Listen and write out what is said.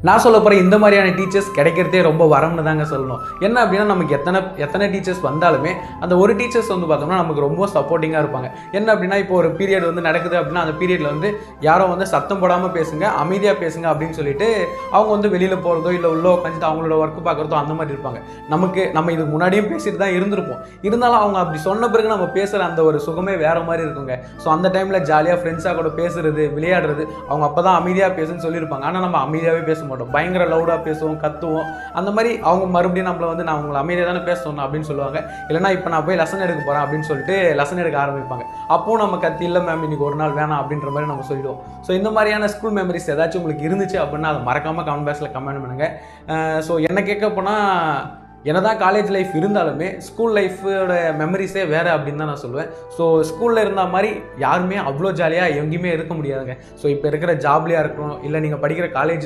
நான் சொல்ல போகிற இந்த மாதிரியான டீச்சர்ஸ் கிடைக்கிறதே ரொம்ப வரம்னு தாங்க சொல்லணும். என்ன அப்படின்னா நமக்கு எத்தனை டீச்சர்ஸ் வந்தாலுமே அந்த ஒரு டீச்சர்ஸ் வந்து பார்த்தோம்னா நமக்கு ரொம்ப சப்போர்ட்டிங்காக இருப்பாங்க. என்ன அப்படின்னா இப்போ ஒரு பீரியட் வந்து நடக்குது அப்படின்னா அந்த பீரியடில் வந்து யாரோ வந்து சத்தம் போடாமல் பேசுங்க, அமைதியாக பேசுங்க அப்படின்னு சொல்லிட்டு அவங்க வந்து வெளியில் போகிறதோ இல்லை உள்ளே உட்காந்துட்டு அவங்களோட ஒர்க் பார்க்குறதோ அந்த மாதிரி இருப்பாங்க. நம்ம இதுக்கு முன்னாடியும் பேசிட்டு தான் இருந்திருப்போம். இருந்தாலும் அவங்க அப்படி சொன்ன பிறகு நம்ம பேசுகிற அந்த ஒரு சுகமே வேறு மாதிரி இருக்குங்க. ஸோ அந்த டைமில் ஜாலியாக ஃப்ரெண்ட்ஸாக கூட பேசுறது, விளையாடுறது, அவங்க அப்போ தான் அமைதியாக பேசுன்னு சொல்லியிருப்பாங்க. ஆனால் நம்ம அமைதியாகவே பேச மாட்டோம், பயங்கர லவுடாக பேசுவோம், கத்துவோம். அந்த மாதிரி அவங்க மறுபடியும் நம்மளை வந்து நான் உங்களை அமைதியாக தானே பேச சொன்னேன் அப்படின்னு சொல்லுவாங்க. இல்லைனா இப்போ நான் போய் லெசன் எடுக்க போகிறேன் அப்படின்னு சொல்லிட்டு லெசன் எடுக்க ஆரம்பிப்பாங்க. அப்போவும் நம்ம கத்தி இல்லை மேம் இன்னைக்கு ஒரு நாள் வேணாம் அப்படின்ற மாதிரி நம்ம சொல்லிடுவோம். ஸோ இந்த மாதிரியான ஸ்கூல் மெமரிஸ் ஏதாச்சும் உங்களுக்கு இருந்துச்சு அப்படின்னா அதை மறக்காமல் கமெண்ட் பாக்ஸில் கமெண்ட் பண்ணுங்கள். ஸோ என்ன கேட்க போனால் என்னதான் காலேஜ் லைஃப் இருந்தாலுமே ஸ்கூல் லைஃபோட மெமரிஸே வேறு அப்படின்னு தான் நான் சொல்லுவேன். ஸோ ஸ்கூலில் இருந்த மாதிரி யாருமே அவ்வளோ ஜாலியாக எங்கேயுமே இருக்க முடியாதுங்க. ஸோ இப்போ இருக்கிற ஜாப்லேயாக இருக்கணும், இல்லை நீங்கள் படிக்கிற காலேஜ்